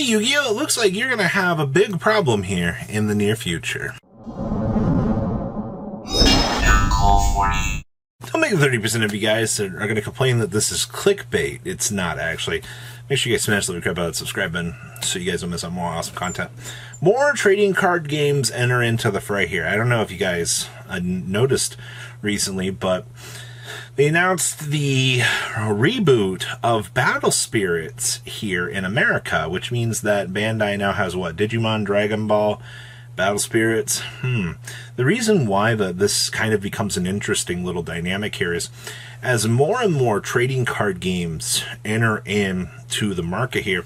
Hey Yu-Gi-Oh! It looks like you're going to have a big problem here in the near future. Don't make 30% of you guys are going to complain that this is clickbait. It's not, actually. Make sure you guys smash the little crap out of the subscribe button so you guys don't miss out more awesome content. More trading card games enter into the fray here. I don't know if you guys noticed recently, but they announced the reboot of Battle Spirits here in America, which means that Bandai now has what? Digimon, Dragon Ball, Battle Spirits? The reason why this kind of becomes an interesting little dynamic here is as more and more trading card games enter into the market here,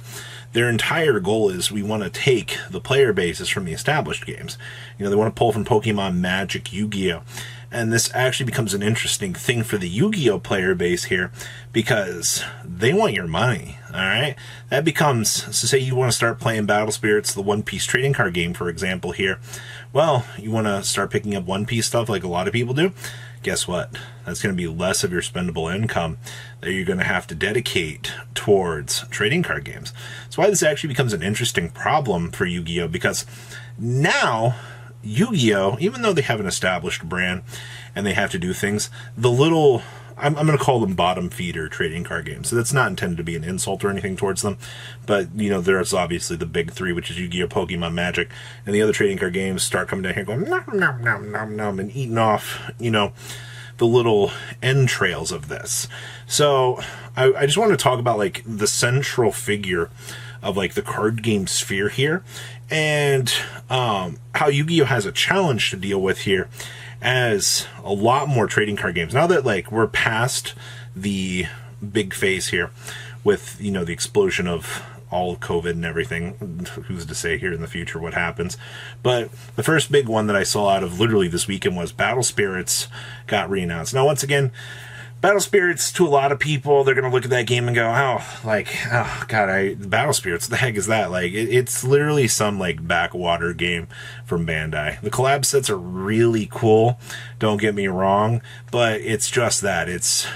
their entire goal is we want to take the player bases from the established games. You know, they want to pull from Pokemon, Magic, Yu-Gi-Oh! And this actually becomes an interesting thing for the Yu-Gi-Oh! Player base here because they want your money, alright? That becomes, so say you want to start playing Battle Spirits, the One Piece trading card game, for example, here. Well, you want to start picking up One Piece stuff like a lot of people do. Guess what? That's going to be less of your spendable income that you're going to have to dedicate towards trading card games. That's why this actually becomes an interesting problem for Yu-Gi-Oh! Because now Yu-Gi-Oh!, even though they have an established brand and they have to do things, the little, I'm going to call them bottom feeder trading card games. So that's not intended to be an insult or anything towards them. But, you know, there's obviously the big three, which is Yu-Gi-Oh!, Pokemon, Magic, and the other trading card games start coming down here going, nom, nom, nom, nom, nom, and eating off, you know, the little entrails of this. So I just want to talk about, like, the central figure of, like, the card game sphere here, and how Yu-Gi-Oh! Has a challenge to deal with here as a lot more trading card games. Now that, like, we're past the big phase here with, you know, the explosion of all of COVID and everything, who's to say here in the future what happens, but the first big one that I saw out of literally this weekend was Battle Spirits got re-announced. Now, once again, Battle Spirits, to a lot of people, they're going to look at that game and go, oh, God, Battle Spirits, what the heck is that? Like, it's literally some, like, backwater game from Bandai. The collab sets are really cool, don't get me wrong, but it's just that. It's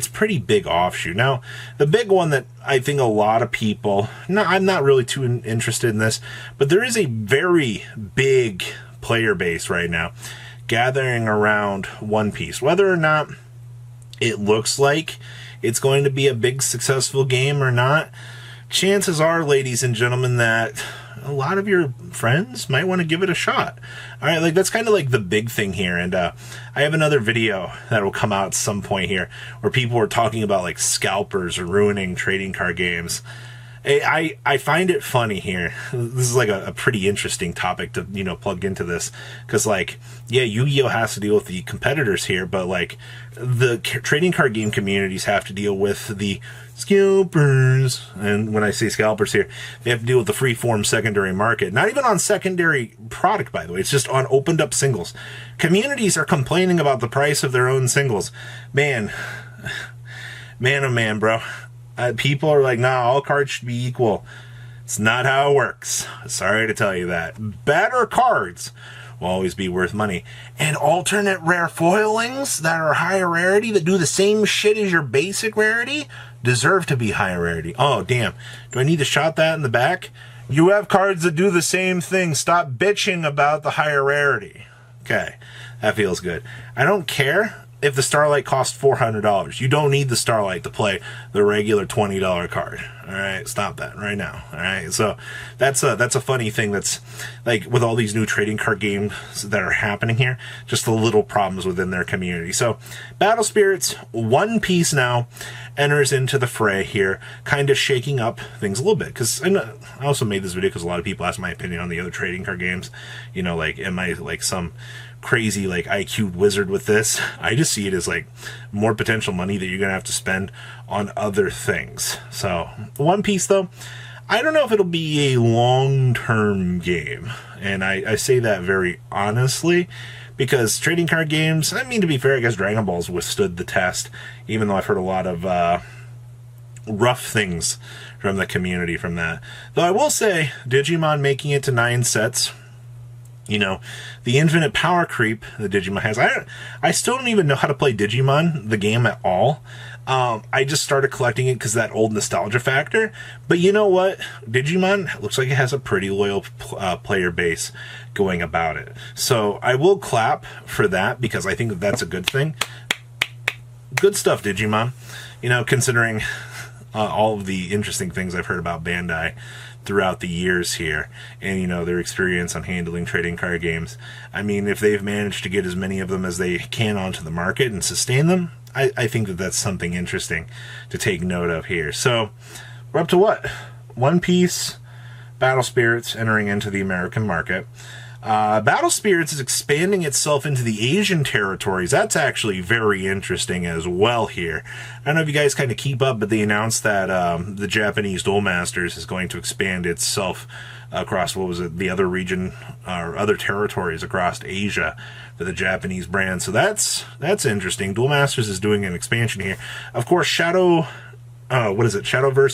pretty big offshoot. Now, the big one that I think a lot of people, I'm not really too interested in this, but there is a very big player base right now gathering around One Piece. Whether or not it looks like it's going to be a big successful game or not, chances are, ladies and gentlemen, that a lot of your friends might want to give it a shot. All right, like, that's kind of like the big thing here. And I have another video that will come out at some point here where people are talking about, like, scalpers ruining trading card games. I find it funny here. This is like a pretty interesting topic to, you know, plug into this. Because, like, yeah, Yu-Gi-Oh! Has to deal with the competitors here, but, like, the trading card game communities have to deal with the scalpers. And when I say scalpers here, they have to deal with the free-form secondary market. Not even on secondary product, by the way. It's just on opened-up singles. Communities are complaining about the price of their own singles. Man, oh man, bro. People are like, nah, all cards should be equal. It's not how it works. Sorry to tell you that. Better cards will always be worth money. And alternate rare foilings that are higher rarity, that do the same shit as your basic rarity, deserve to be higher rarity. Oh, damn. Do I need to shot that in the back? You have cards that do the same thing. Stop bitching about the higher rarity. Okay, that feels good. I don't care if the Starlight costs $400. You don't need the Starlight to play the regular $20 card. All right, stop that right now. All right, so that's a funny thing that's, like, with all these new trading card games that are happening here, just the little problems within their community. So Battle Spirits, One Piece now enters into the fray here, kind of shaking up things a little bit. Because I also made this video because a lot of people ask my opinion on the other trading card games. You know, like, am I like some crazy, like, IQ wizard with this? I just see it as, like, more potential money that you're gonna have to spend on other things. So One Piece, though, I don't know if it'll be a long-term game, and I say that very honestly, because trading card games, I mean, to be fair, I guess Dragon Ball's withstood the test, even though I've heard a lot of rough things from the community from that. Though I will say, Digimon making it to 9 sets, you know, the infinite power creep that Digimon has. I still don't even know how to play Digimon, the game, at all. I just started collecting it because that old nostalgia factor. But you know what? Digimon looks like it has a pretty loyal player base going about it. So I will clap for that because I think that that's a good thing. Good stuff, Digimon. You know, considering all of the interesting things I've heard about Bandai throughout the years here, and you know, their experience on handling trading card games. I mean, if they've managed to get as many of them as they can onto the market and sustain them, I think that that's something interesting to take note of here. So we're up to what? One Piece, Battle Spirits entering into the American market. Battle Spirits is expanding itself into the Asian territories. That's actually very interesting as well here. I don't know if you guys kind of keep up, but they announced that the Japanese Duel Masters is going to expand itself across, what was it, the other region, or other territories across Asia for the Japanese brand. So that's interesting. Duel Masters is doing an expansion here. Of course, Shadowverse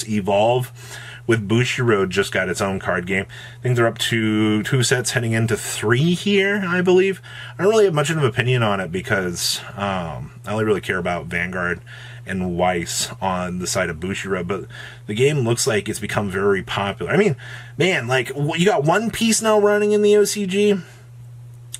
Evolve with Bushiroad just got its own card game. Things are up to 2 sets, heading into 3 here, I believe. I don't really have much of an opinion on it because I only really care about Vanguard and Weiss on the side of Bushiroad, but the game looks like it's become very popular. I mean, man, like, you got One Piece now running in the OCG,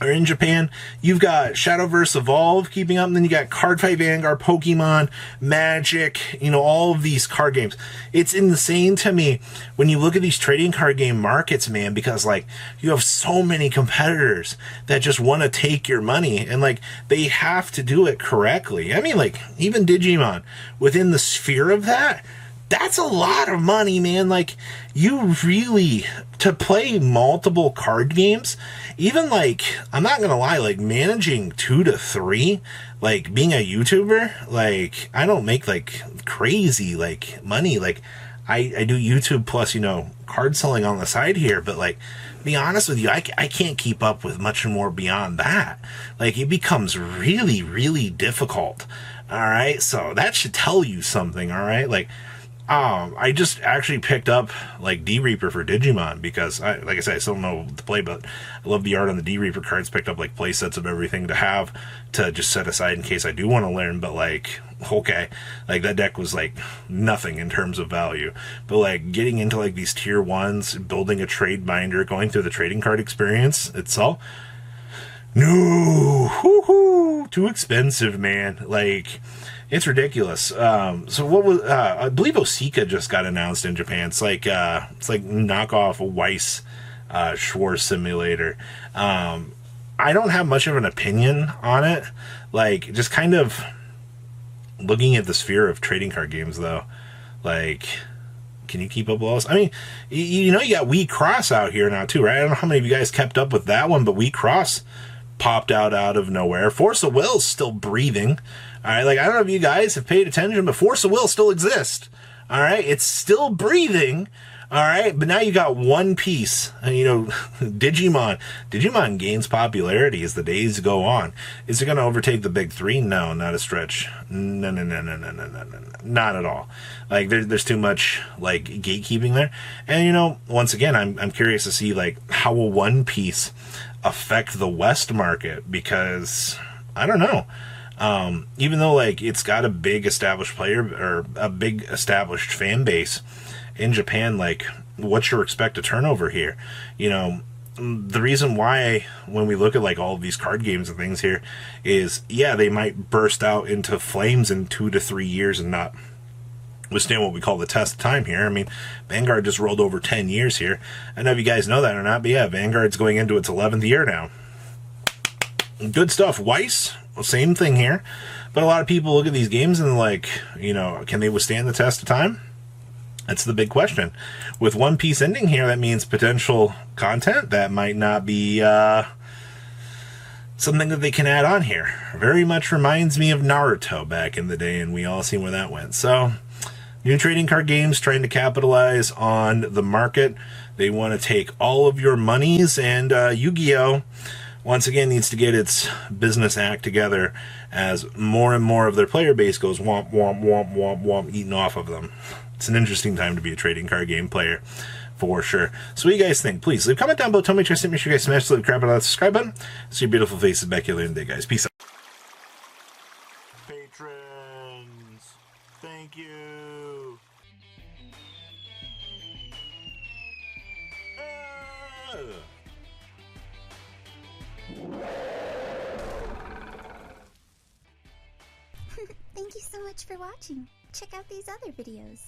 or in Japan. You've got Shadowverse Evolve keeping up, and then you got Cardfight Vanguard, Pokemon, Magic, you know, all of these card games. It's insane to me when you look at these trading card game markets, man, because, like, you have so many competitors that just want to take your money, and, like, they have to do it correctly. I mean, like, even Digimon, within the sphere of that, that's a lot of money, man. Like, you really, to play multiple card games, even, like, I'm not gonna lie, like, managing 2 to 3, like, being a YouTuber, like, I don't make, like, crazy, like, money. Like, I do YouTube plus, you know, card selling on the side here, but, like, to be honest with you, I can't keep up with much more beyond that. Like, it becomes really, really difficult. All right, so that should tell you something. All right, like, I just actually picked up, like, D-Reaper for Digimon because, like I said, I still don't know what to play, but I love the art on the D-Reaper cards. Picked up, like, play sets of everything to have to just set aside in case I do want to learn, but, like, okay, like, that deck was, like, nothing in terms of value. But, like, getting into, like, these tier 1s, building a trade binder, going through the trading card experience itself, no, whoo-hoo, too expensive, man. Like, it's ridiculous. So what was, I believe Osika just got announced in Japan. It's like knockoff Weiss, Schwarz Simulator. I don't have much of an opinion on it. Like, just kind of looking at the sphere of trading card games, though. Like, can you keep up with all this? I mean, you know, you got Wii Cross out here now, too, right? I don't know how many of you guys kept up with that one, but Wii Cross popped out of nowhere. Force of Will's still breathing. All right, like, I don't know if you guys have paid attention, but Force of Will still exists. All right, it's still breathing. All right, but now you got One Piece. You know, Digimon. Digimon gains popularity as the days go on. Is it going to overtake the big 3? No, not a stretch. No, not at all. Like, there's too much, like, gatekeeping there. And, you know, once again, I'm curious to see, like, how will One Piece affect the West market, because I don't know. Even though, like, it's got a big established player or a big established fan base in Japan, like, what's your expected turnover here? You know, the reason why when we look at, like, all of these card games and things here is, yeah, they might burst out into flames in 2 to 3 years and not withstand what we call the test of time here. I mean, Vanguard just rolled over 10 years here. I don't know if you guys know that or not, but yeah, Vanguard's going into its 11th year now. Good stuff. Weiss, same thing here. But a lot of people look at these games and, like, you know, can they withstand the test of time? That's the big question. With One Piece ending here, that means potential content that might not be something that they can add on here. Very much reminds me of Naruto back in the day, and we all seen where that went. So, new trading card games trying to capitalize on the market. They want to take all of your monies, and Yu-Gi-Oh! Once again needs to get its business act together as more and more of their player base goes womp, womp, womp, womp, womp, eating off of them. It's an interesting time to be a trading card game player, for sure. So what do you guys think? Please leave a comment down below. Tell me what you guys think. Make sure you guys smash the crap out of that subscribe button. See your beautiful faces back here later in the day, guys. Peace out. Patrons. Ugh. Thank you so much for watching. Check out these other videos.